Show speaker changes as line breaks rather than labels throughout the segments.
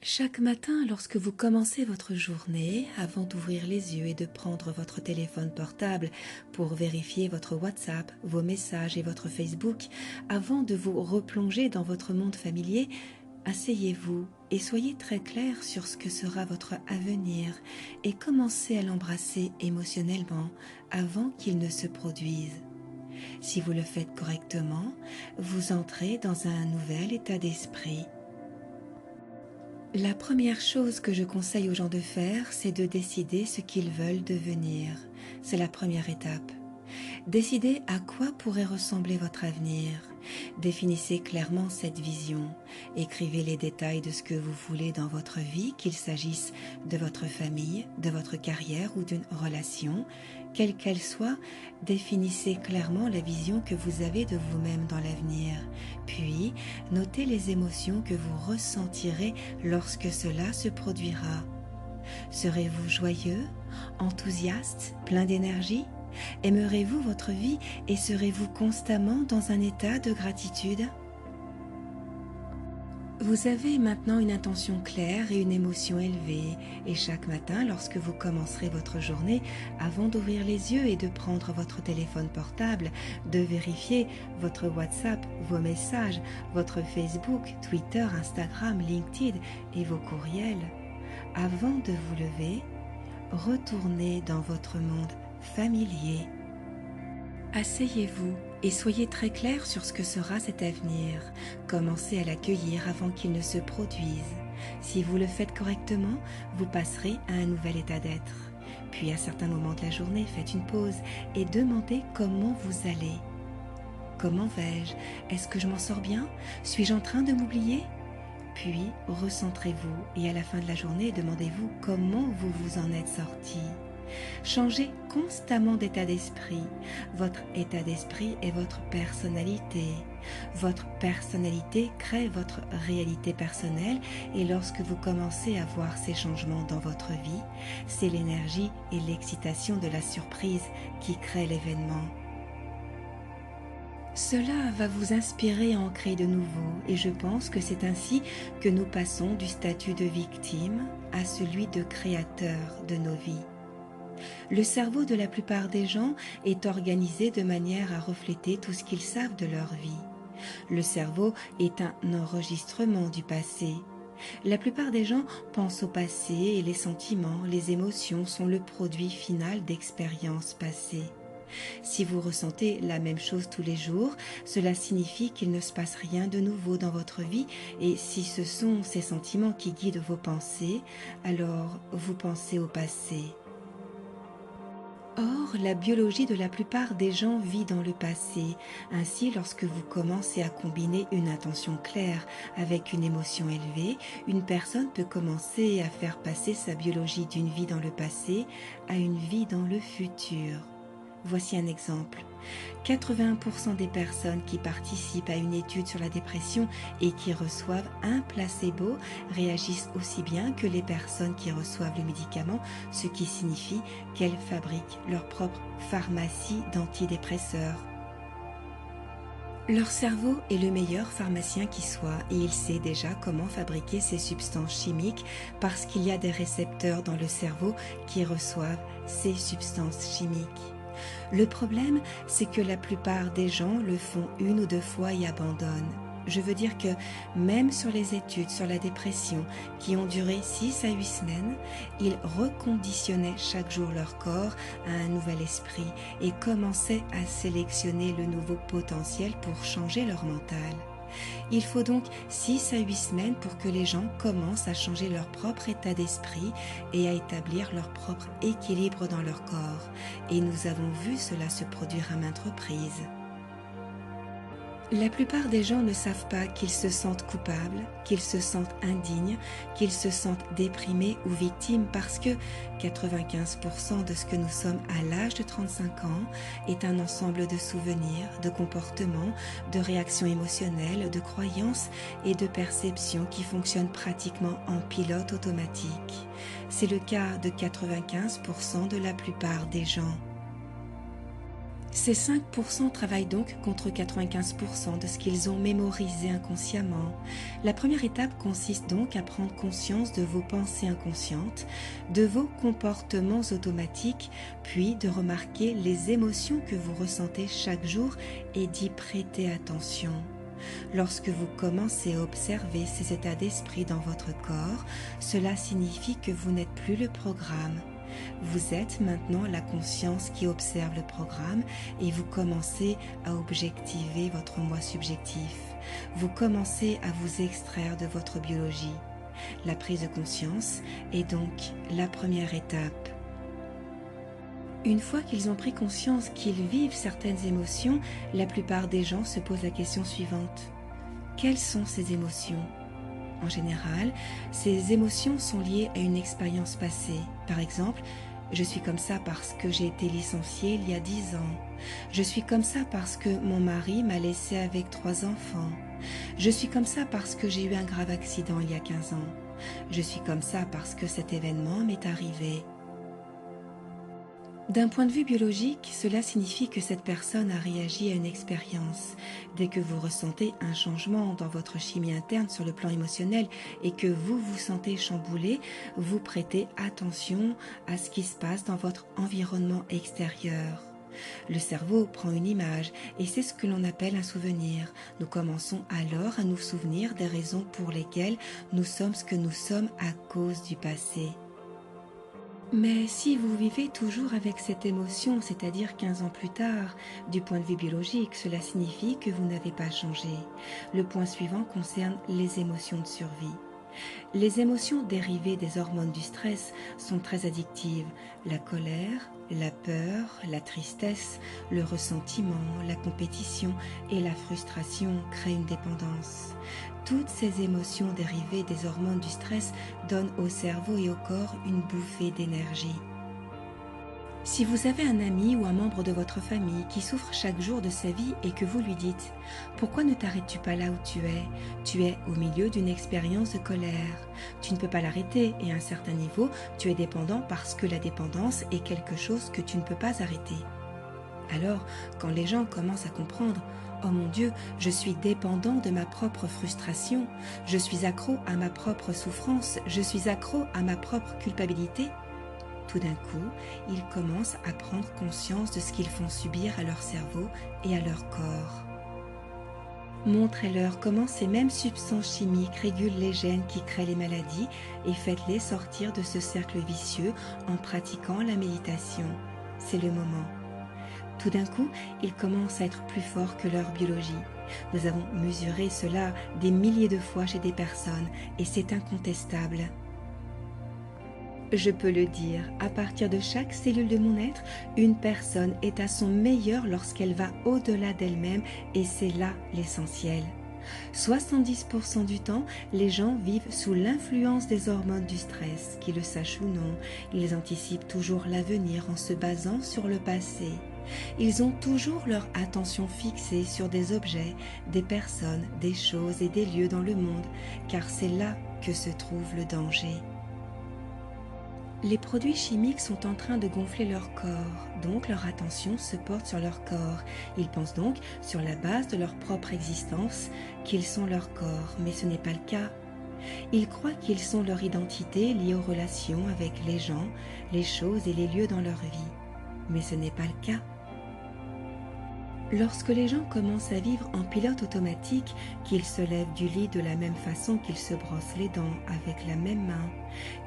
Chaque matin, lorsque vous commencez votre journée, avant d'ouvrir les yeux et de prendre votre téléphone portable pour vérifier votre WhatsApp, vos messages et votre Facebook, avant de vous replonger dans votre monde familier, asseyez-vous et soyez très clair sur ce que sera votre avenir et commencez à l'embrasser émotionnellement avant qu'il ne se produise. Si vous le faites correctement, vous entrez dans un nouvel état d'esprit. La première chose que je conseille aux gens de faire, c'est de décider ce qu'ils veulent devenir. C'est la première étape. Décidez à quoi pourrait ressembler votre avenir. Définissez clairement cette vision. Écrivez les détails de ce que vous voulez dans votre vie, qu'il s'agisse de votre famille, de votre carrière ou d'une relation. Quelle qu'elle soit, définissez clairement la vision que vous avez de vous-même dans l'avenir. Puis, notez les émotions que vous ressentirez lorsque cela se produira. Serez-vous joyeux, enthousiaste, plein d'énergie ? Aimerez-vous votre vie et serez-vous constamment dans un état de gratitude ? Vous avez maintenant une intention claire et une émotion élevée, et chaque matin, lorsque vous commencerez votre journée, avant d'ouvrir les yeux et de prendre votre téléphone portable, de vérifier votre WhatsApp, vos messages, votre Facebook, Twitter, Instagram, LinkedIn et vos courriels, avant de vous lever, retournez dans votre monde familier. Asseyez-vous et soyez très clair sur ce que sera cet avenir. Commencez à l'accueillir avant qu'il ne se produise. Si vous le faites correctement, vous passerez à un nouvel état d'être. Puis à certains moments de la journée, faites une pause et demandez comment vous allez. Comment vais-je ? Est-ce que je m'en sors bien ? Suis-je en train de m'oublier ? Puis recentrez-vous et à la fin de la journée, demandez-vous comment vous vous en êtes sorti. Changez constamment d'état d'esprit. Votre état d'esprit est votre personnalité. Votre personnalité crée votre réalité personnelle et lorsque vous commencez à voir ces changements dans votre vie, c'est l'énergie et l'excitation de la surprise qui créent l'événement. Cela va vous inspirer à en créer de nouveau et je pense que c'est ainsi que nous passons du statut de victime à celui de créateur de nos vies. Le cerveau de la plupart des gens est organisé de manière à refléter tout ce qu'ils savent de leur vie. Le cerveau est un enregistrement du passé. La plupart des gens pensent au passé et les sentiments, les émotions sont le produit final d'expériences passées. Si vous ressentez la même chose tous les jours, cela signifie qu'il ne se passe rien de nouveau dans votre vie et si ce sont ces sentiments qui guident vos pensées, alors vous pensez au passé. Or, la biologie de la plupart des gens vit dans le passé. Ainsi, lorsque vous commencez à combiner une intention claire avec une émotion élevée, une personne peut commencer à faire passer sa biologie d'une vie dans le passé à une vie dans le futur. Voici un exemple. 80% des personnes qui participent à une étude sur la dépression et qui reçoivent un placebo réagissent aussi bien que les personnes qui reçoivent le médicament, ce qui signifie qu'elles fabriquent leur propre pharmacie d'antidépresseurs. Leur cerveau est le meilleur pharmacien qui soit et il sait déjà comment fabriquer ces substances chimiques parce qu'il y a des récepteurs dans le cerveau qui reçoivent ces substances chimiques. Le problème, c'est que la plupart des gens le font une ou deux fois et abandonnent. Je veux dire que même sur les études sur la dépression qui ont duré 6 à 8 semaines, ils reconditionnaient chaque jour leur corps à un nouvel esprit et commençaient à sélectionner le nouveau potentiel pour changer leur mental. Il faut donc 6 à 8 semaines pour que les gens commencent à changer leur propre état d'esprit et à établir leur propre équilibre dans leur corps. Et nous avons vu cela se produire à maintes reprises. La plupart des gens ne savent pas qu'ils se sentent coupables, qu'ils se sentent indignes, qu'ils se sentent déprimés ou victimes parce que 95% de ce que nous sommes à l'âge de 35 ans est un ensemble de souvenirs, de comportements, de réactions émotionnelles, de croyances et de perceptions qui fonctionnent pratiquement en pilote automatique. C'est le cas de 95% de la plupart des gens. Ces 5% travaillent donc contre 95% de ce qu'ils ont mémorisé inconsciemment. La première étape consiste donc à prendre conscience de vos pensées inconscientes, de vos comportements automatiques, puis de remarquer les émotions que vous ressentez chaque jour et d'y prêter attention. Lorsque vous commencez à observer ces états d'esprit dans votre corps, cela signifie que vous n'êtes plus le programme. Vous êtes maintenant la conscience qui observe le programme et vous commencez à objectiver votre moi subjectif. Vous commencez à vous extraire de votre biologie. La prise de conscience est donc la première étape. Une fois qu'ils ont pris conscience qu'ils vivent certaines émotions, la plupart des gens se posent la question suivante. Quelles sont ces émotions ? En général, ces émotions sont liées à une expérience passée. Par exemple, je suis comme ça parce que j'ai été licenciée il y a 10 ans. Je suis comme ça parce que mon mari m'a laissé avec 3 enfants. Je suis comme ça parce que j'ai eu un grave accident il y a 15 ans. Je suis comme ça parce que cet événement m'est arrivé. D'un point de vue biologique, cela signifie que cette personne a réagi à une expérience. Dès que vous ressentez un changement dans votre chimie interne sur le plan émotionnel et que vous vous sentez chamboulé, vous prêtez attention à ce qui se passe dans votre environnement extérieur. Le cerveau prend une image et c'est ce que l'on appelle un souvenir. Nous commençons alors à nous souvenir des raisons pour lesquelles nous sommes ce que nous sommes à cause du passé. Mais si vous vivez toujours avec cette émotion, c'est-à-dire 15 ans plus tard, du point de vue biologique, cela signifie que vous n'avez pas changé. Le point suivant concerne les émotions de survie. Les émotions dérivées des hormones du stress sont très addictives. La colère, la peur, la tristesse, le ressentiment, la compétition et la frustration créent une dépendance. Toutes ces émotions dérivées des hormones du stress donnent au cerveau et au corps une bouffée d'énergie. Si vous avez un ami ou un membre de votre famille qui souffre chaque jour de sa vie et que vous lui dites « Pourquoi ne t'arrêtes-tu pas là où tu es ? Tu es au milieu d'une expérience de colère. Tu ne peux pas l'arrêter et à un certain niveau, tu es dépendant parce que la dépendance est quelque chose que tu ne peux pas arrêter. » Alors, quand les gens commencent à comprendre « Oh mon Dieu, je suis dépendant de ma propre frustration, je suis accro à ma propre souffrance, je suis accro à ma propre culpabilité », tout d'un coup, ils commencent à prendre conscience de ce qu'ils font subir à leur cerveau et à leur corps. Montrez-leur comment ces mêmes substances chimiques régulent les gènes qui créent les maladies et faites-les sortir de ce cercle vicieux en pratiquant la méditation. C'est le moment. Tout d'un coup, ils commencent à être plus forts que leur biologie. Nous avons mesuré cela des milliers de fois chez des personnes et c'est incontestable. Je peux le dire, à partir de chaque cellule de mon être, une personne est à son meilleur lorsqu'elle va au-delà d'elle-même et c'est là l'essentiel. 70% du temps, les gens vivent sous l'influence des hormones du stress, qu'ils le sachent ou non. Ils anticipent toujours l'avenir en se basant sur le passé. Ils ont toujours leur attention fixée sur des objets, des personnes, des choses et des lieux dans le monde, car c'est là que se trouve le danger. Les produits chimiques sont en train de gonfler leur corps, donc leur attention se porte sur leur corps. Ils pensent donc, sur la base de leur propre existence, qu'ils sont leur corps, mais ce n'est pas le cas. Ils croient qu'ils sont leur identité liée aux relations avec les gens, les choses et les lieux dans leur vie, mais ce n'est pas le cas. Lorsque les gens commencent à vivre en pilote automatique, qu'ils se lèvent du lit de la même façon qu'ils se brossent les dents avec la même main,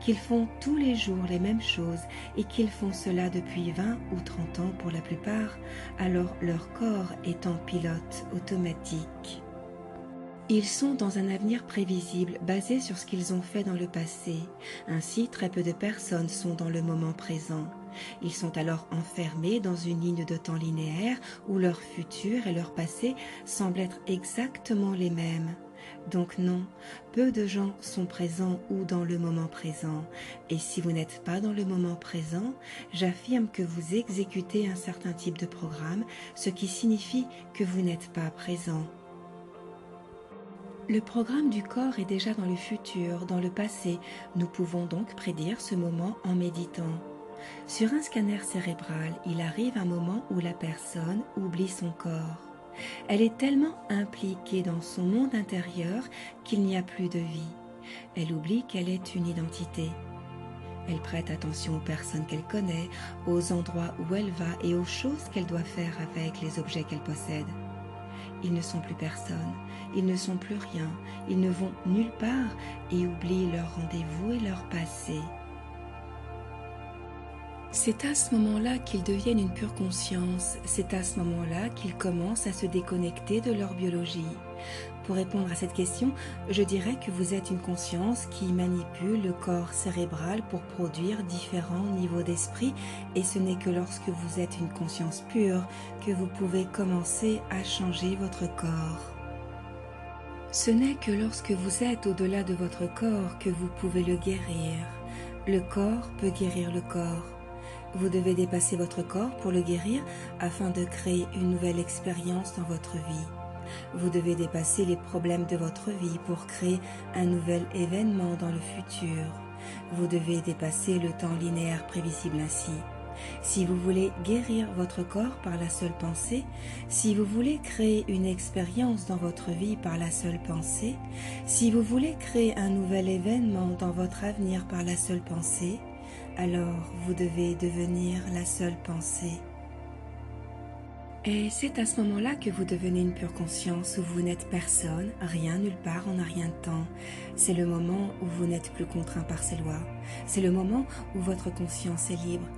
qu'ils font tous les jours les mêmes choses et qu'ils font cela depuis 20 ou 30 ans pour la plupart, alors leur corps est en pilote automatique. Ils sont dans un avenir prévisible basé sur ce qu'ils ont fait dans le passé. Ainsi, très peu de personnes sont dans le moment présent. Ils sont alors enfermés dans une ligne de temps linéaire où leur futur et leur passé semblent être exactement les mêmes. Donc non, peu de gens sont présents ou dans le moment présent. Et si vous n'êtes pas dans le moment présent, j'affirme que vous exécutez un certain type de programme, ce qui signifie que vous n'êtes pas présent. Le programme du corps est déjà dans le futur, dans le passé. Nous pouvons donc prédire ce moment en méditant. Sur un scanner cérébral, il arrive un moment où la personne oublie son corps. Elle est tellement impliquée dans son monde intérieur qu'il n'y a plus de vie. Elle oublie qu'elle est une identité. Elle prête attention aux personnes qu'elle connaît, aux endroits où elle va et aux choses qu'elle doit faire avec les objets qu'elle possède. Ils ne sont plus personne, ils ne sont plus rien, ils ne vont nulle part et oublient leur rendez-vous et leur passé. C'est à ce moment-là qu'ils deviennent une pure conscience, c'est à ce moment-là qu'ils commencent à se déconnecter de leur biologie. Pour répondre à cette question, je dirais que vous êtes une conscience qui manipule le corps cérébral pour produire différents niveaux d'esprit et ce n'est que lorsque vous êtes une conscience pure que vous pouvez commencer à changer votre corps. Ce n'est que lorsque vous êtes au-delà de votre corps que vous pouvez le guérir. Le corps peut guérir le corps. Vous devez dépasser votre corps pour le guérir afin de créer une nouvelle expérience dans votre vie. Vous devez dépasser les problèmes de votre vie pour créer un nouvel événement dans le futur. Vous devez dépasser le temps linéaire prévisible ainsi. Si vous voulez guérir votre corps par la seule pensée, si vous voulez créer une expérience dans votre vie par la seule pensée, si vous voulez créer un nouvel événement dans votre avenir par la seule pensée, alors vous devez devenir la seule pensée. Et c'est à ce moment-là que vous devenez une pure conscience où vous n'êtes personne, rien, nulle part, en un rien de temps. C'est le moment où vous n'êtes plus contraint par ces lois. C'est le moment où votre conscience est libre.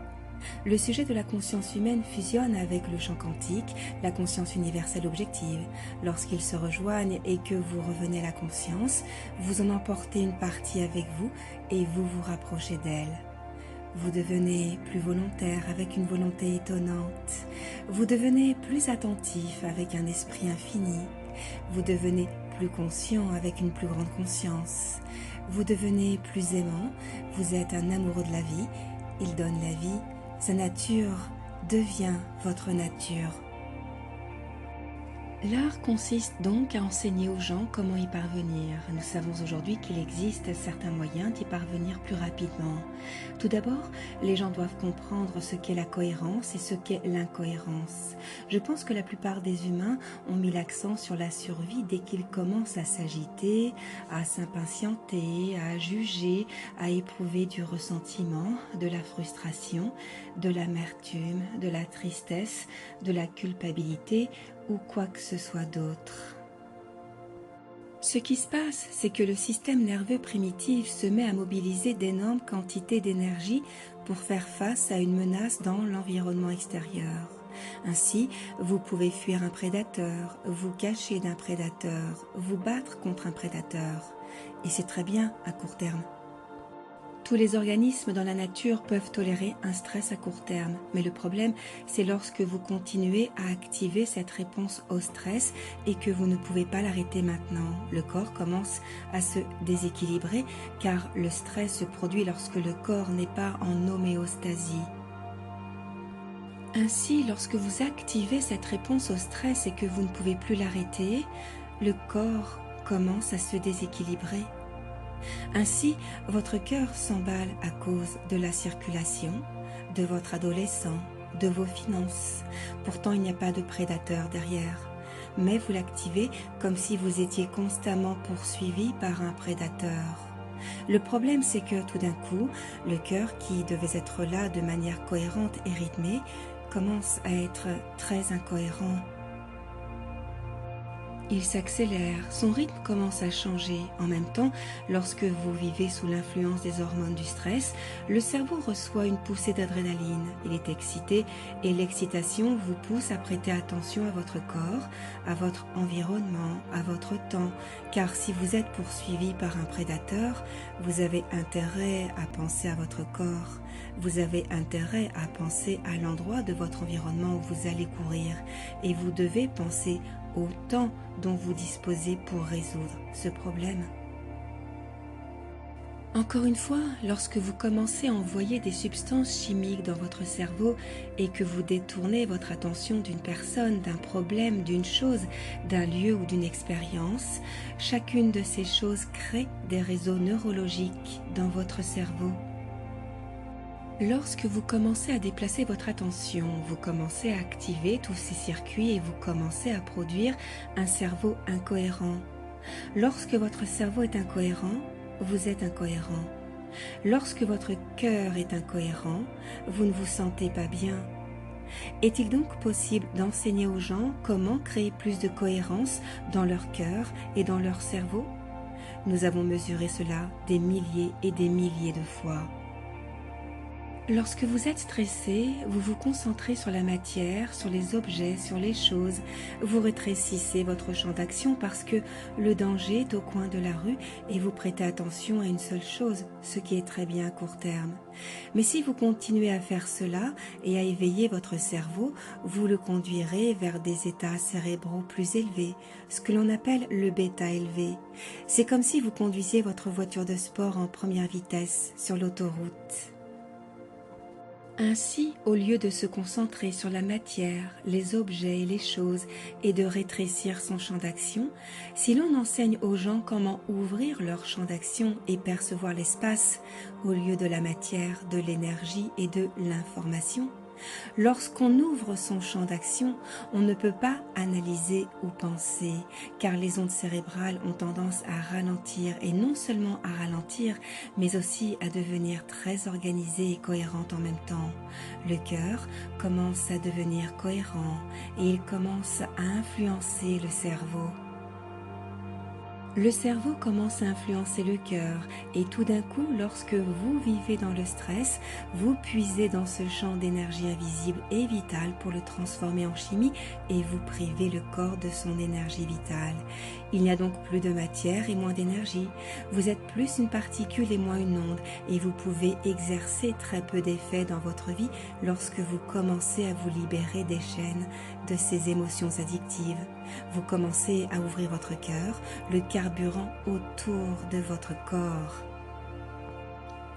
Le sujet de la conscience humaine fusionne avec le champ quantique, la conscience universelle objective. Lorsqu'ils se rejoignent et que vous revenez à la conscience, vous en emportez une partie avec vous et vous vous rapprochez d'elle. Vous devenez plus volontaire avec une volonté étonnante. Vous devenez plus attentif avec un esprit infini. Vous devenez plus conscient avec une plus grande conscience. Vous devenez plus aimant. Vous êtes un amoureux de la vie. Il donne la vie. Sa nature devient votre nature. L'art consiste donc à enseigner aux gens comment y parvenir. Nous savons aujourd'hui qu'il existe certains moyens d'y parvenir plus rapidement. Tout d'abord, les gens doivent comprendre ce qu'est la cohérence et ce qu'est l'incohérence. Je pense que la plupart des humains ont mis l'accent sur la survie dès qu'ils commencent à s'agiter, à s'impatienter, à juger, à éprouver du ressentiment, de la frustration, de l'amertume, de la tristesse, de la culpabilité, ou quoi que ce soit d'autre. Ce qui se passe, c'est que le système nerveux primitif se met à mobiliser d'énormes quantités d'énergie pour faire face à une menace dans l'environnement extérieur. Ainsi, vous pouvez fuir un prédateur, vous cacher d'un prédateur, vous battre contre un prédateur. Et c'est très bien à court terme. Tous les organismes dans la nature peuvent tolérer un stress à court terme, mais le problème, c'est lorsque vous continuez à activer cette réponse au stress et que vous ne pouvez pas l'arrêter maintenant. Le corps commence à se déséquilibrer car le stress se produit lorsque le corps n'est pas en homéostasie. Ainsi, lorsque vous activez cette réponse au stress et que vous ne pouvez plus l'arrêter, le corps commence à se déséquilibrer. Ainsi, votre cœur s'emballe à cause de la circulation, de votre adolescent, de vos finances. Pourtant, il n'y a pas de prédateur derrière. Mais vous l'activez comme si vous étiez constamment poursuivi par un prédateur. Le problème, c'est que tout d'un coup, le cœur qui devait être là de manière cohérente et rythmée commence à être très incohérent. Il s'accélère, son rythme commence à changer. En même temps, lorsque vous vivez sous l'influence des hormones du stress, le cerveau reçoit une poussée d'adrénaline. Il est excité et l'excitation vous pousse à prêter attention à votre corps, à votre environnement, à votre temps. Car si vous êtes poursuivi par un prédateur, vous avez intérêt à penser à votre corps. Vous avez intérêt à penser à l'endroit de votre environnement où vous allez courir. Et vous devez penser au temps dont vous disposez pour résoudre ce problème. Encore une fois, lorsque vous commencez à envoyer des substances chimiques dans votre cerveau et que vous détournez votre attention d'une personne, d'un problème, d'une chose, d'un lieu ou d'une expérience, chacune de ces choses crée des réseaux neurologiques dans votre cerveau. Lorsque vous commencez à déplacer votre attention, vous commencez à activer tous ces circuits et vous commencez à produire un cerveau incohérent. Lorsque votre cerveau est incohérent, vous êtes incohérent. Lorsque votre cœur est incohérent, vous ne vous sentez pas bien. Est-il donc possible d'enseigner aux gens comment créer plus de cohérence dans leur cœur et dans leur cerveau? Nous avons mesuré cela des milliers et des milliers de fois. Lorsque vous êtes stressé, vous vous concentrez sur la matière, sur les objets, sur les choses. Vous rétrécissez votre champ d'action parce que le danger est au coin de la rue et vous prêtez attention à une seule chose, ce qui est très bien à court terme. Mais si vous continuez à faire cela et à éveiller votre cerveau, vous le conduirez vers des états cérébraux plus élevés, ce que l'on appelle le bêta élevé. C'est comme si vous conduisiez votre voiture de sport en première vitesse sur l'autoroute. Ainsi, au lieu de se concentrer sur la matière, les objets et les choses et de rétrécir son champ d'action, si l'on enseigne aux gens comment ouvrir leur champ d'action et percevoir l'espace au lieu de la matière, de l'énergie et de l'information, lorsqu'on ouvre son champ d'action, on ne peut pas analyser ou penser, car les ondes cérébrales ont tendance à ralentir, et non seulement à ralentir, mais aussi à devenir très organisées et cohérentes en même temps. Le cœur commence à devenir cohérent et il commence à influencer le cerveau. Le cerveau commence à influencer le cœur et tout d'un coup, lorsque vous vivez dans le stress, vous puisez dans ce champ d'énergie invisible et vitale pour le transformer en chimie et vous privez le corps de son énergie vitale. Il n'y a donc plus de matière et moins d'énergie. Vous êtes plus une particule et moins une onde et vous pouvez exercer très peu d'effets dans votre vie lorsque vous commencez à vous libérer des chaînes de ces émotions addictives. Vous commencez à ouvrir votre cœur, le carburant autour de votre corps.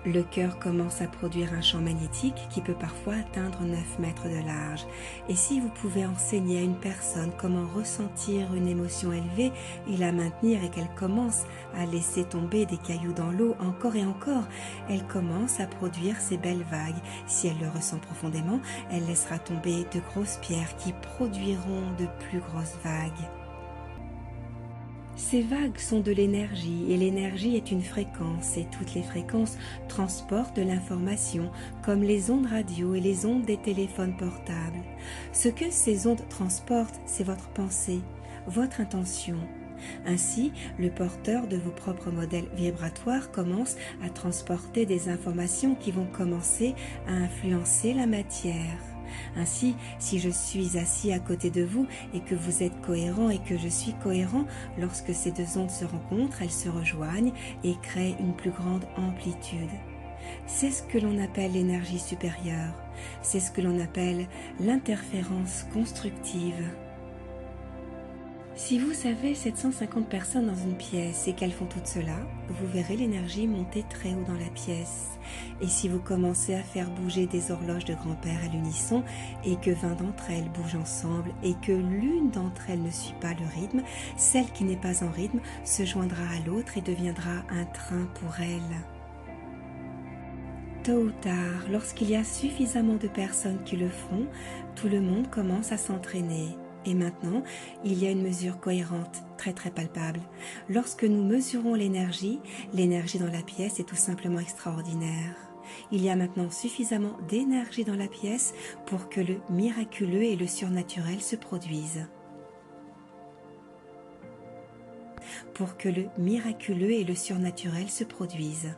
Le cœur commence à produire un champ magnétique qui peut parfois atteindre 9 mètres de large. Et si vous pouvez enseigner à une personne comment ressentir une émotion élevée et la maintenir et qu'elle commence à laisser tomber des cailloux dans l'eau encore et encore, elle commence à produire ces belles vagues. Si elle le ressent profondément, elle laissera tomber de grosses pierres qui produiront de plus grosses vagues. Ces vagues sont de l'énergie et l'énergie est une fréquence et toutes les fréquences transportent de l'information comme les ondes radio et les ondes des téléphones portables. Ce que ces ondes transportent, c'est votre pensée, votre intention. Ainsi, le porteur de vos propres modèles vibratoires commence à transporter des informations qui vont commencer à influencer la matière. Ainsi, si je suis assis à côté de vous et que vous êtes cohérent et que je suis cohérent, lorsque ces deux ondes se rencontrent, elles se rejoignent et créent une plus grande amplitude. C'est ce que l'on appelle l'énergie supérieure. C'est ce que l'on appelle l'interférence constructive. Si vous avez 750 personnes dans une pièce et qu'elles font tout cela, vous verrez l'énergie monter très haut dans la pièce. Et si vous commencez à faire bouger des horloges de grand-père à l'unisson et que 20 d'entre elles bougent ensemble et que l'une d'entre elles ne suit pas le rythme, celle qui n'est pas en rythme se joindra à l'autre et deviendra un train pour elle. Tôt ou tard, lorsqu'il y a suffisamment de personnes qui le font, tout le monde commence à s'entraîner. Et maintenant, il y a une mesure cohérente, très très palpable. Lorsque nous mesurons l'énergie dans la pièce est tout simplement extraordinaire. Il y a maintenant suffisamment d'énergie dans la pièce pour que le miraculeux et le surnaturel se produisent. Pour que le miraculeux et le surnaturel se produisent.